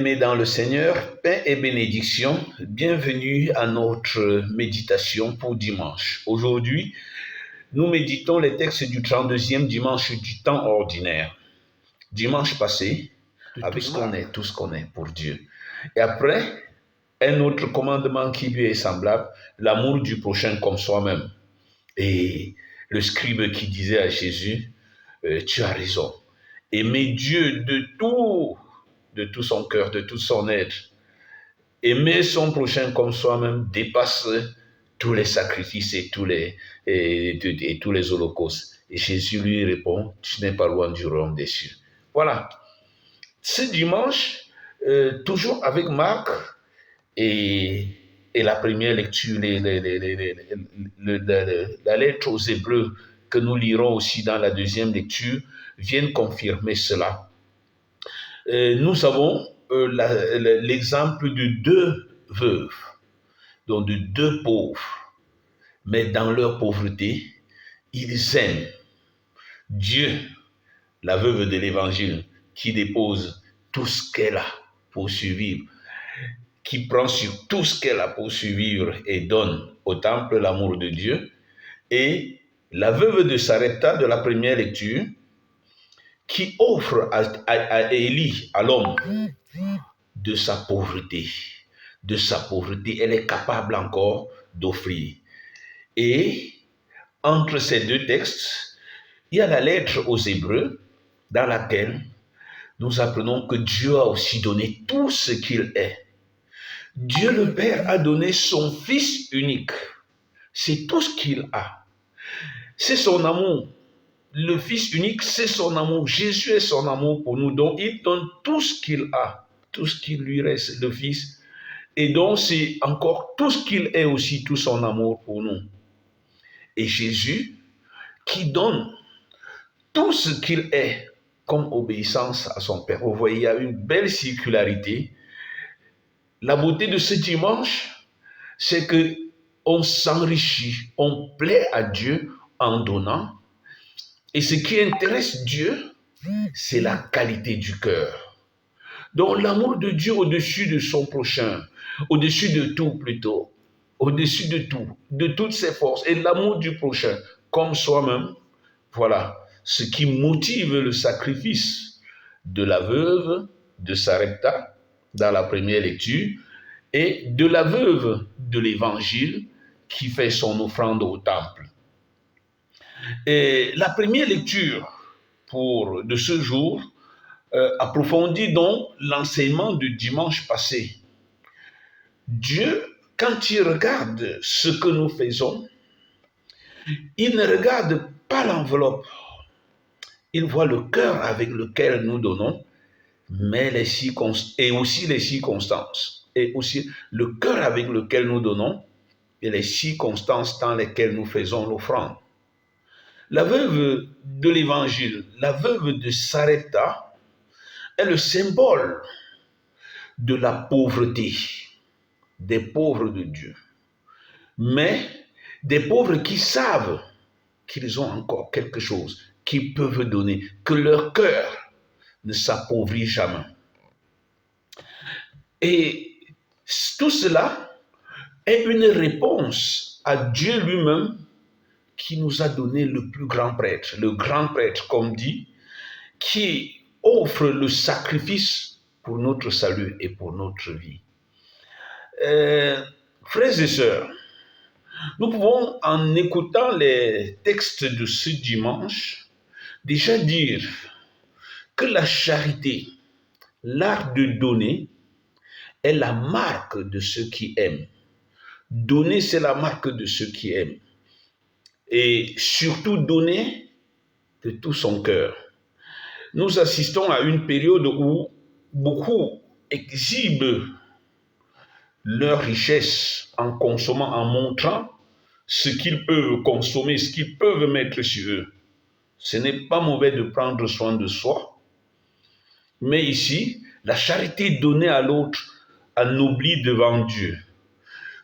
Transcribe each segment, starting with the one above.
Bien-aimés dans le Seigneur, paix et bénédiction, bienvenue à notre méditation pour dimanche. Aujourd'hui, nous méditons les textes du 32e dimanche du temps ordinaire. Dimanche passé, avec tout ce qu'on est pour Dieu. Et après, un autre commandement qui lui est semblable, l'amour du prochain comme soi-même. Et le scribe qui disait à Jésus, tu as raison, aimer Dieu de tout son cœur, de toute son être. Aimer son prochain comme soi-même dépasse tous les sacrifices et tous les holocaustes. Et Jésus lui répond, tu n'es pas loin du royaume des cieux. Voilà. Ce dimanche, toujours avec Marc et la première lecture, la lettre aux Hébreux que nous lirons aussi dans la deuxième lecture, viennent confirmer cela. Nous avons l'exemple de deux veuves, donc de deux pauvres, mais dans leur pauvreté, ils aiment Dieu, la veuve de l'évangile, qui dépose tout ce qu'elle a pour survivre, qui prend sur tout ce qu'elle a pour survivre et donne au temple l'amour de Dieu, et la veuve de Sarepta de la première lecture, qui offre à Élie, à l'homme, de sa pauvreté. De sa pauvreté, elle est capable encore d'offrir. Et entre ces deux textes, il y a la lettre aux Hébreux, dans laquelle nous apprenons que Dieu a aussi donné tout ce qu'il est. Dieu le Père a donné son Fils unique. C'est tout ce qu'il a. C'est son amour. Le Fils unique, c'est son amour. Jésus est son amour pour nous. Donc, il donne tout ce qu'il a, tout ce qui lui reste, le Fils. Et donc, c'est encore tout ce qu'il est aussi, tout son amour pour nous. Et Jésus, qui donne tout ce qu'il est comme obéissance à son Père. Vous voyez, il y a une belle circularité. La beauté de ce dimanche, c'est que on s'enrichit, on plaît à Dieu en donnant. Et ce qui intéresse Dieu, c'est la qualité du cœur. Donc l'amour de Dieu au-dessus de son prochain, au-dessus de tout plutôt, au-dessus de tout, de toutes ses forces, et l'amour du prochain comme soi-même, voilà ce qui motive le sacrifice de la veuve de Sarepta dans la première lecture et de la veuve de l'Évangile qui fait son offrande au temple. Et la première lecture de ce jour approfondit donc l'enseignement du dimanche passé. Dieu, quand il regarde ce que nous faisons, il ne regarde pas l'enveloppe. Il voit le cœur avec lequel nous donnons, mais et aussi les circonstances. Et aussi le cœur avec lequel nous donnons et les circonstances dans lesquelles nous faisons l'offrande. La veuve de l'Évangile, la veuve de Sarepta, est le symbole de la pauvreté, des pauvres de Dieu. Mais des pauvres qui savent qu'ils ont encore quelque chose qu'ils peuvent donner, que leur cœur ne s'appauvrit jamais. Et tout cela est une réponse à Dieu lui-même qui nous a donné le plus grand prêtre, le grand prêtre, comme dit, qui offre le sacrifice pour notre salut et pour notre vie. Frères et sœurs, nous pouvons, en écoutant les textes de ce dimanche, déjà dire que la charité, l'art de donner, est la marque de ceux qui aiment. Donner, c'est la marque de ceux qui aiment. Et surtout donner de tout son cœur. Nous assistons à une période où beaucoup exhibent leur richesse en consommant, en montrant ce qu'ils peuvent consommer, ce qu'ils peuvent mettre sur eux. Ce n'est pas mauvais de prendre soin de soi, mais ici, la charité donnée à l'autre anoblit devant Dieu.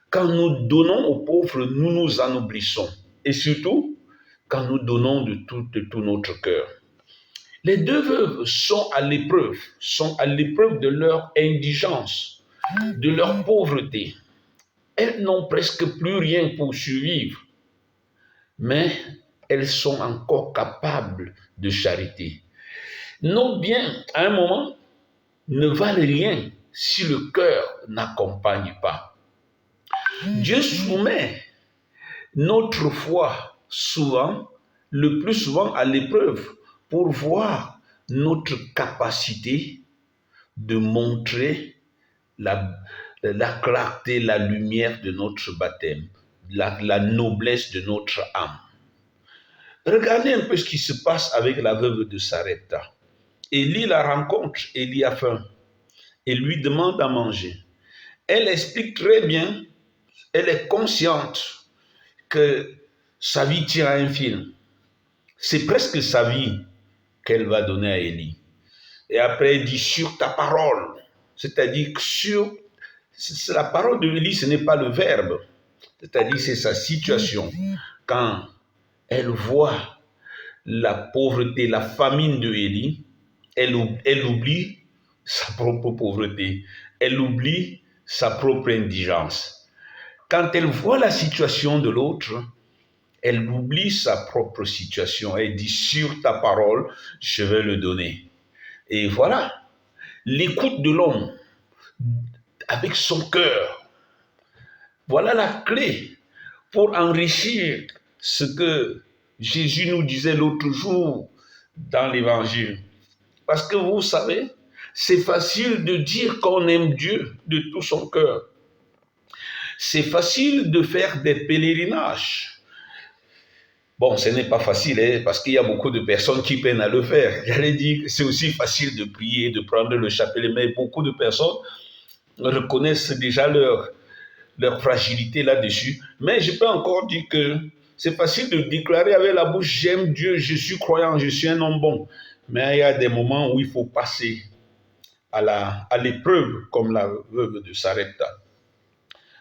Quand nous donnons aux pauvres, nous nous enoblissons. Et surtout, quand nous donnons de tout notre cœur. Les deux veuves sont à l'épreuve de leur indigence, de leur pauvreté. Elles n'ont presque plus rien pour survivre, mais elles sont encore capables de charité. Nos biens, à un moment, ne valent rien si le cœur n'accompagne pas. Dieu soumet notre foi souvent, le plus souvent à l'épreuve, pour voir notre capacité de montrer la clarté, la lumière de notre baptême, la noblesse de notre âme. Regardez un peu ce qui se passe avec la veuve de Sarepta. Élie la rencontre, Élie a faim, et lui demande à manger. Elle explique très bien, elle est consciente que sa vie tient à un fil. C'est presque sa vie qu'elle va donner à Élie. Et après, elle dit sur ta parole. C'est-à-dire que la parole de Élie, ce n'est pas le verbe. C'est-à-dire c'est sa situation. Quand elle voit la pauvreté, la famine de Élie, elle oublie sa propre pauvreté. Elle oublie sa propre indigence. Quand elle voit la situation de l'autre, elle oublie sa propre situation. Elle dit, sur ta parole, je vais le donner. Et voilà, l'écoute de l'homme avec son cœur. Voilà la clé pour enrichir ce que Jésus nous disait l'autre jour dans l'évangile. Parce que vous savez, c'est facile de dire qu'on aime Dieu de tout son cœur. C'est facile de faire des pèlerinages. Bon, ce n'est pas facile, parce qu'il y a beaucoup de personnes qui peinent à le faire. J'allais dire que c'est aussi facile de prier, de prendre le chapelet, mais beaucoup de personnes reconnaissent déjà leur fragilité là-dessus. Mais je peux encore dire que c'est facile de déclarer avec la bouche, j'aime Dieu, je suis croyant, je suis un homme bon. Mais il y a des moments où il faut passer à l'épreuve, comme la veuve de Sarepta.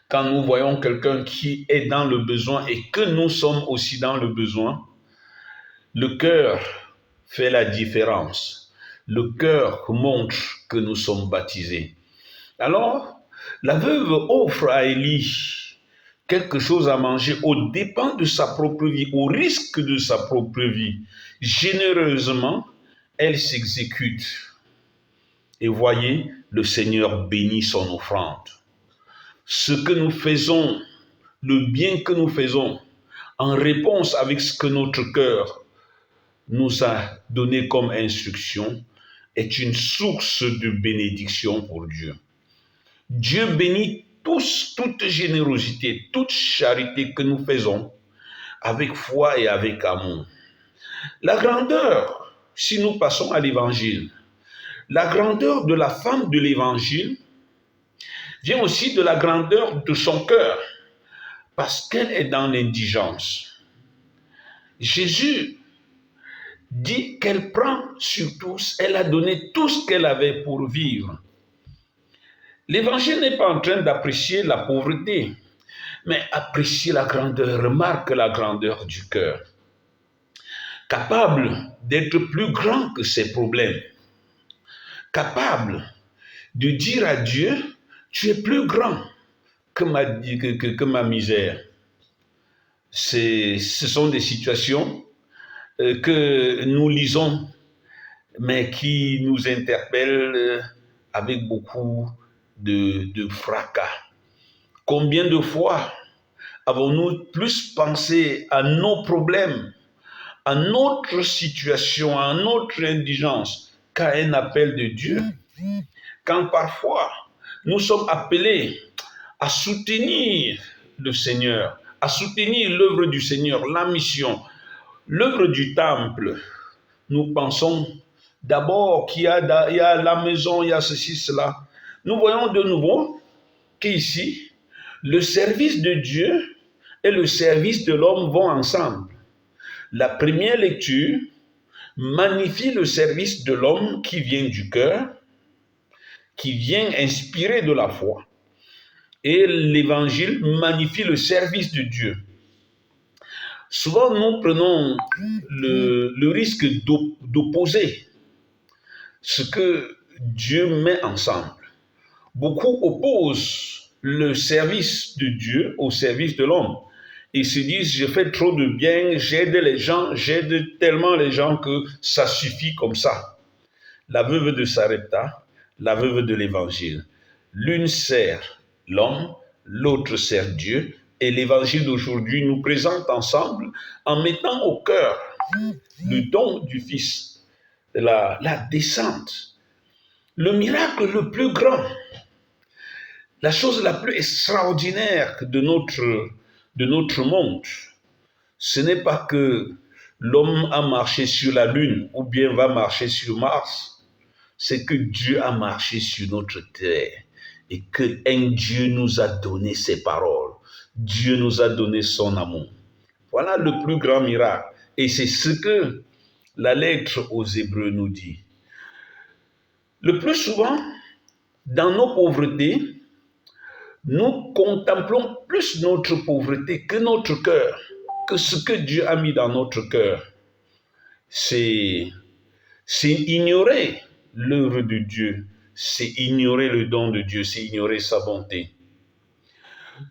Quand nous voyons quelqu'un qui est dans le besoin et que nous sommes aussi dans le besoin, le cœur fait la différence. Le cœur montre que nous sommes baptisés. Alors, la veuve offre à Élie quelque chose à manger aux dépens de sa propre vie, au risque de sa propre vie. Généreusement, elle s'exécute. Et voyez, le Seigneur bénit son offrande. Ce que nous faisons, le bien que nous faisons, en réponse avec ce que notre cœur nous a donné comme instruction, est une source de bénédiction pour Dieu. Dieu bénit toute générosité, toute charité que nous faisons avec foi et avec amour. La grandeur, si nous passons à l'évangile, la grandeur de la femme de l'évangile vient aussi de la grandeur de son cœur, parce qu'elle est dans l'indigence. Jésus dit qu'elle prend sur tous, elle a donné tout ce qu'elle avait pour vivre. L'évangile n'est pas en train d'apprécier la pauvreté, mais apprécier la grandeur, remarque la grandeur du cœur. Capable d'être plus grand que ses problèmes, capable de dire à Dieu, tu es plus grand que ma misère. Ce sont des situations que nous lisons, mais qui nous interpellent avec beaucoup de fracas. Combien de fois avons-nous plus pensé à nos problèmes, à notre situation, à notre indigence, qu'à un appel de Dieu? Quand parfois nous sommes appelés à soutenir le Seigneur, à soutenir l'œuvre du Seigneur, la mission, l'œuvre du temple, nous pensons d'abord qu'il y a la maison, il y a ceci, cela. Nous voyons de nouveau qu'ici, le service de Dieu et le service de l'homme vont ensemble. La première lecture magnifie le service de l'homme qui vient du cœur, qui vient inspirer de la foi. Et l'évangile magnifie le service de Dieu. Souvent, nous prenons le risque d'opposer ce que Dieu met ensemble. Beaucoup opposent le service de Dieu au service de l'homme. Ils se disent, je fais trop de bien, j'aide les gens, j'aide tellement les gens que ça suffit comme ça. La veuve de Sarepta, la veuve de l'Évangile. L'une sert l'homme, l'autre sert Dieu, et l'Évangile d'aujourd'hui nous présente ensemble en mettant au cœur le don du Fils, la descente, le miracle le plus grand, la chose la plus extraordinaire de notre monde. Ce n'est pas que l'homme a marché sur la Lune ou bien va marcher sur Mars, c'est que Dieu a marché sur notre terre et que un Dieu nous a donné ses paroles. Dieu nous a donné son amour. Voilà le plus grand miracle. Et c'est ce que la lettre aux Hébreux nous dit. Le plus souvent, dans nos pauvretés, nous contemplons plus notre pauvreté que notre cœur, que ce que Dieu a mis dans notre cœur. C'est ignorer l'œuvre de Dieu, c'est ignorer le don de Dieu, c'est ignorer sa bonté.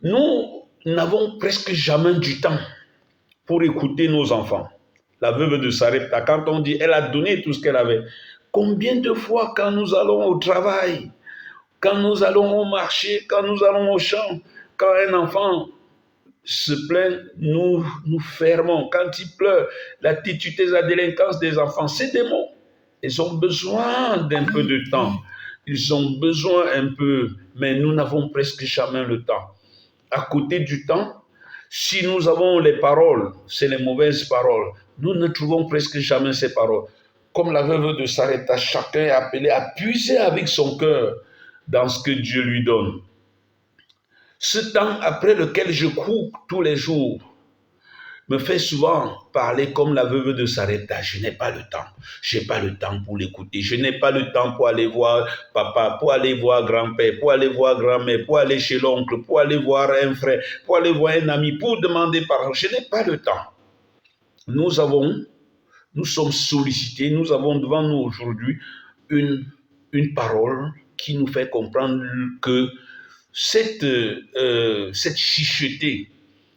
Nous n'avons presque jamais du temps pour écouter nos enfants. La veuve de Sarepta, quand on dit elle a donné tout ce qu'elle avait, combien de fois quand nous allons au travail, quand nous allons au marché, quand nous allons au champ, quand un enfant se plaint, nous fermons. Quand il pleure, la titutesse, la délinquance des enfants, c'est des mots. Ils ont besoin d'un peu de temps. Ils ont besoin un peu, mais nous n'avons presque jamais le temps. À côté du temps, si nous avons les paroles, c'est les mauvaises paroles. Nous ne trouvons presque jamais ces paroles. Comme la veuve de Sarepta, chacun est appelé à puiser avec son cœur dans ce que Dieu lui donne. Ce temps après lequel je cours tous les jours me fait souvent parler comme la veuve de Sarepta. Je n'ai pas le temps. Je n'ai pas le temps pour l'écouter. Je n'ai pas le temps pour aller voir papa, pour aller voir grand-père, pour aller voir grand-mère, pour aller chez l'oncle, pour aller voir un frère, pour aller voir un ami, pour demander pardon. Je n'ai pas le temps. Nous sommes sollicités, nous avons devant nous aujourd'hui une parole qui nous fait comprendre que cette chicheté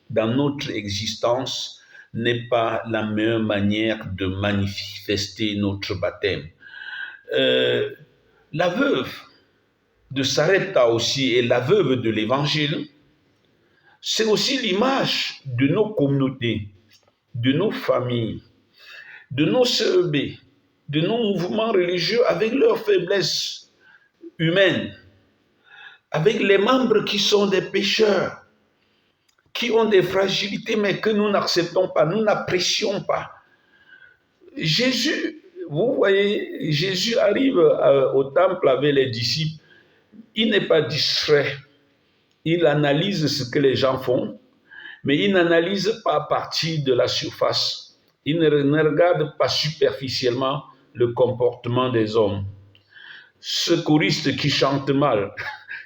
dans notre existence n'est pas la meilleure manière de manifester notre baptême. La veuve de Sarepta aussi et la veuve de l'Évangile, c'est aussi l'image de nos communautés, de nos familles, de nos CEB, de nos mouvements religieux avec leurs faiblesses humaines, avec les membres qui sont des pécheurs, qui ont des fragilités, mais que nous n'acceptons pas, nous n'apprécions pas. Jésus, vous voyez, Jésus arrive au temple avec les disciples. Il n'est pas distrait. Il analyse ce que les gens font, mais il n'analyse pas à partir de la surface. Il ne regarde pas superficiellement le comportement des hommes. Ce choriste qui chante mal,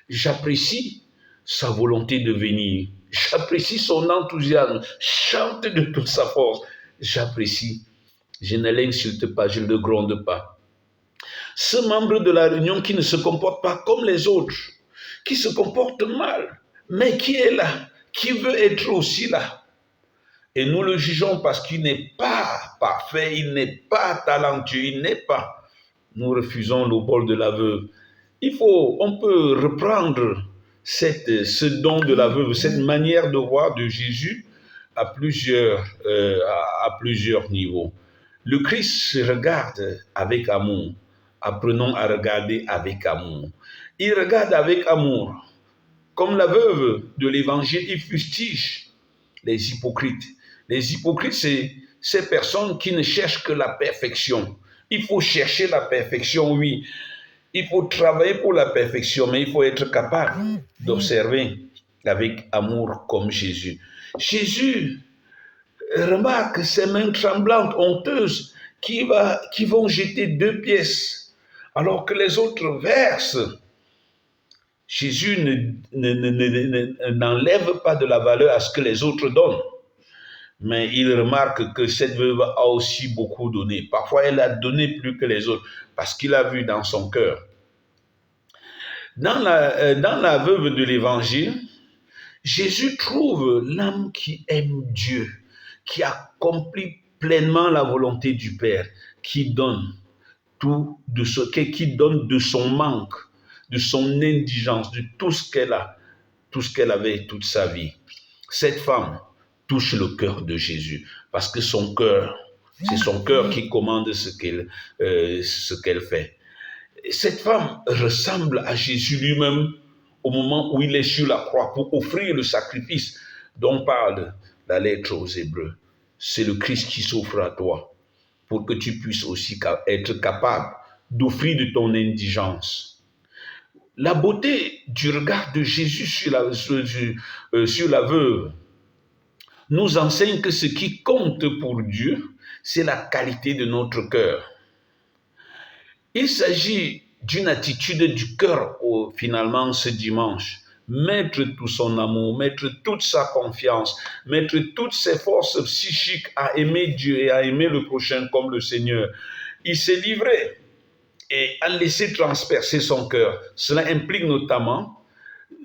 j'apprécie sa volonté de venir. J'apprécie son enthousiasme. Chante de toute sa force. J'apprécie. Je ne l'insulte pas, je ne le gronde pas. Ce membre de la réunion qui ne se comporte pas comme les autres, qui se comporte mal, mais qui est là, qui veut être aussi là. Et nous le jugeons parce qu'il n'est pas parfait, il n'est pas talentueux, il n'est pas. Nous refusons le bol de la veuve. On peut reprendre ce don de la veuve, cette manière de voir de Jésus à plusieurs niveaux. Le Christ se regarde avec amour. Apprenons à regarder avec amour. Il regarde avec amour. Comme la veuve de l'Évangile, il fustige les hypocrites. Les hypocrites, c'est ces personnes qui ne cherchent que la perfection. Il faut chercher la perfection, oui. Il faut travailler pour la perfection, mais il faut être capable d'observer avec amour comme Jésus. Jésus remarque ces mains tremblantes, honteuses, qui vont jeter 2 pièces, alors que les autres versent. Jésus n'enlève pas de la valeur à ce que les autres donnent. Mais il remarque que cette veuve a aussi beaucoup donné. Parfois, elle a donné plus que les autres parce qu'il a vu dans son cœur. Dans la veuve de l'Évangile, Jésus trouve l'âme qui aime Dieu, qui accomplit pleinement la volonté du Père, qui donne qui donne de son manque, de son indigence, de tout ce qu'elle a, tout ce qu'elle avait toute sa vie. Cette femme touche le cœur de Jésus parce que son cœur, c'est son cœur qui commande ce qu'elle fait. Cette femme ressemble à Jésus lui-même au moment où il est sur la croix pour offrir le sacrifice dont parle la lettre aux Hébreux. C'est le Christ qui s'offre à toi pour que tu puisses aussi être capable d'offrir de ton indigence. La beauté du regard de Jésus sur la veuve nous enseigne que ce qui compte pour Dieu, c'est la qualité de notre cœur. Il s'agit d'une attitude du cœur, finalement, ce dimanche. Mettre tout son amour, mettre toute sa confiance, mettre toutes ses forces psychiques à aimer Dieu et à aimer le prochain comme le Seigneur. Il s'est livré et a laissé transpercer son cœur. Cela implique notamment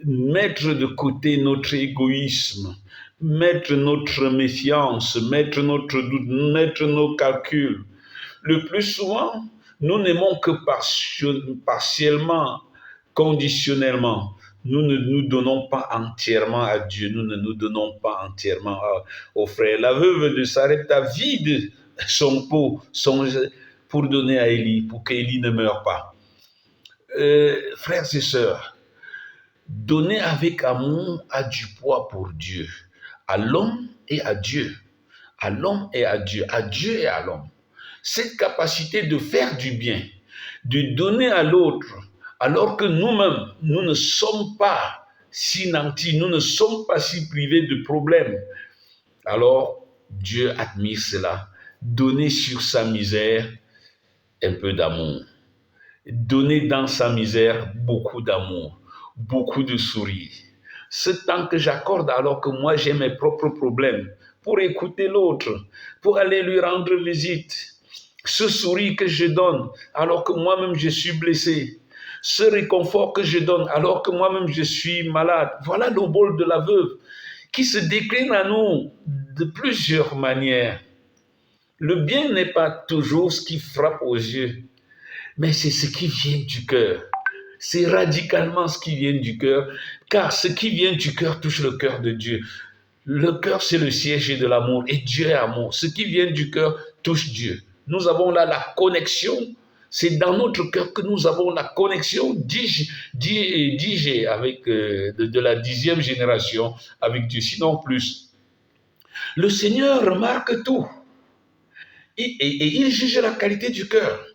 mettre de côté notre égoïsme, mettre notre méfiance, mettre notre doute, mettre nos calculs. Le plus souvent, nous n'aimons que partiellement, conditionnellement. Nous ne nous donnons pas entièrement à Dieu, nous ne nous donnons pas entièrement aux frères. La veuve de Sarepta vide son pot pour donner à Élie, pour qu'Élie ne meure pas. Frères et sœurs, donner avec amour a du poids pour Dieu, à l'homme et à Dieu, à l'homme et à Dieu et à l'homme. Cette capacité de faire du bien, de donner à l'autre, alors que nous-mêmes, nous ne sommes pas si nantis, nous ne sommes pas si privés de problèmes. Alors, Dieu admire cela. Donner sur sa misère un peu d'amour. Donner dans sa misère beaucoup d'amour, beaucoup de sourire. Ce temps que j'accorde alors que moi j'ai mes propres problèmes, pour écouter l'autre, pour aller lui rendre visite. Ce sourire que je donne alors que moi-même je suis blessé. Ce réconfort que je donne alors que moi-même je suis malade. Voilà le rôle de la veuve qui se décline à nous de plusieurs manières. Le bien n'est pas toujours ce qui frappe aux yeux, mais c'est ce qui vient du cœur. C'est radicalement ce qui vient du cœur, car ce qui vient du cœur touche le cœur de Dieu. Le cœur, c'est le siège de l'amour, et Dieu est amour. Ce qui vient du cœur touche Dieu. Nous avons là la connexion. C'est dans notre cœur que nous avons la connexion, dis-je, avec de la 10e génération avec Dieu, sinon plus. Le Seigneur remarque tout et il juge la qualité du cœur.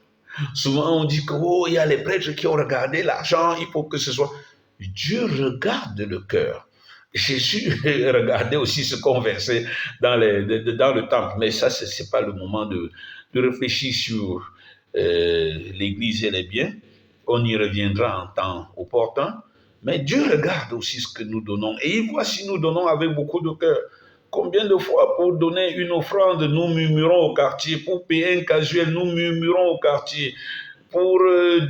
Souvent on dit que il y a les prêtres qui ont regardé l'argent, il faut que ce soit. Dieu regarde le cœur. Jésus regardait aussi ce qu'on versait dans le temple, mais ça c'est pas le moment de réfléchir sur l'Église et les biens. On y reviendra en temps opportun. Mais Dieu regarde aussi ce que nous donnons et il voit si nous donnons avec beaucoup de cœur. Combien de fois pour donner une offrande, nous murmurons au quartier, pour payer un casuel, nous murmurons au quartier, pour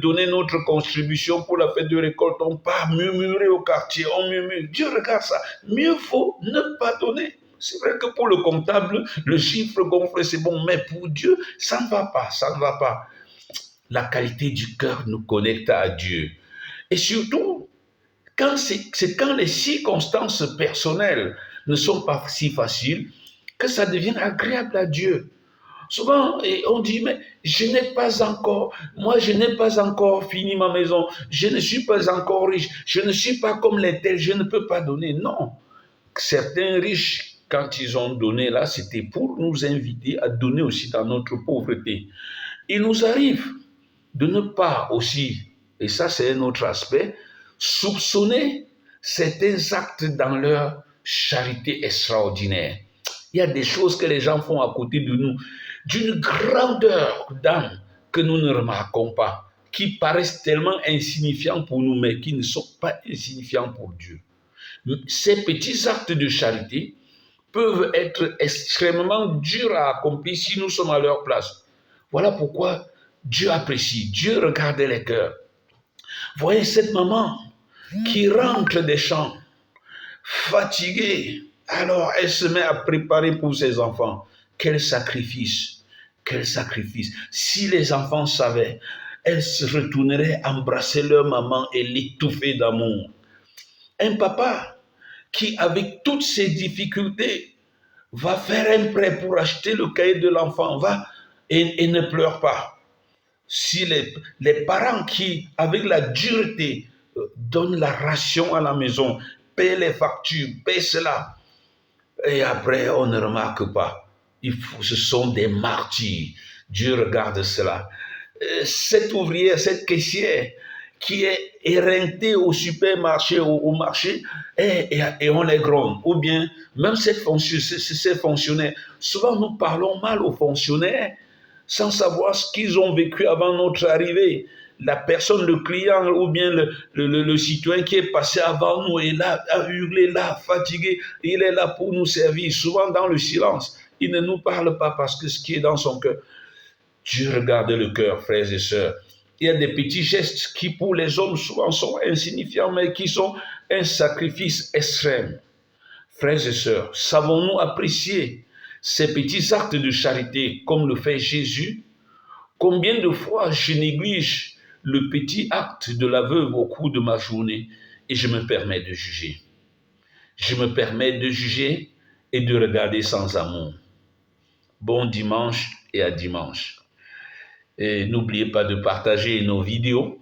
donner notre contribution pour la fête de récolte, on part murmurer au quartier, on murmure. Dieu regarde ça. Mieux vaut ne pas donner. C'est vrai que pour le comptable, le chiffre gonfle, c'est bon, mais pour Dieu, ça ne va pas, ça ne va pas. La qualité du cœur nous connecte à Dieu. Et surtout, c'est quand les circonstances personnelles ne sont pas si faciles que ça devient agréable à Dieu. Souvent, on dit, mais je n'ai pas encore fini ma maison, je ne suis pas encore riche, je ne suis pas comme les tels, je ne peux pas donner. Non, certains riches, quand ils ont donné là, c'était pour nous inviter à donner aussi dans notre pauvreté. Il nous arrive de ne pas aussi, et ça c'est un autre aspect, soupçonner certains actes dans leur charité extraordinaire. Il y a des choses que les gens font à côté de nous, d'une grandeur d'âme que nous ne remarquons pas, qui paraissent tellement insignifiants pour nous, mais qui ne sont pas insignifiants pour Dieu. Ces petits actes de charité peuvent être extrêmement durs à accomplir si nous sommes à leur place. Voilà pourquoi Dieu apprécie, Dieu regarde les cœurs. Voyez cette maman qui rentre des champs, fatiguée. Alors elle se met à préparer pour ses enfants. Quel sacrifice, quel sacrifice. Si les enfants savaient, elles se retourneraient embrasser leur maman et l'étouffer d'amour. Un papa qui, avec toutes ses difficultés, va faire un prêt pour acheter le cahier de l'enfant, va et ne pleure pas. Si les parents qui, avec la dureté, donnent la ration à la maison, paient les factures, paient cela, et après on ne remarque pas. Ce sont des martyrs. Dieu regarde cela. Cette ouvrière, cette caissière qui est éreintée au supermarché, au marché, et on les gronde. Ou bien, même ces fonctionnaires, souvent nous parlons mal aux fonctionnaires sans savoir ce qu'ils ont vécu avant notre arrivée. La personne, le client ou bien le citoyen qui est passé avant nous est là, à hurler, là, fatigué, il est là pour nous servir, souvent dans le silence. Il ne nous parle pas parce que ce qui est dans son cœur. Dieu regarde le cœur, frères et sœurs. Il y a des petits gestes qui, pour les hommes, souvent sont insignifiants, mais qui sont un sacrifice extrême. Frères et sœurs, savons-nous apprécier ces petits actes de charité comme le fait Jésus? Combien de fois je néglige le petit acte de la veuve au cours de ma journée et je me permets de juger. Je me permets de juger et de regarder sans amour. Bon dimanche et à dimanche. Et n'oubliez pas de partager nos vidéos,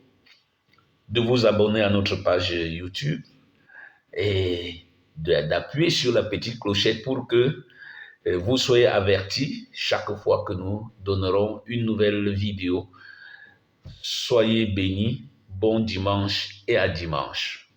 de vous abonner à notre page YouTube et d'appuyer sur la petite clochette pour que vous soyez avertis chaque fois que nous donnerons une nouvelle vidéo. Soyez bénis, bon dimanche et à dimanche.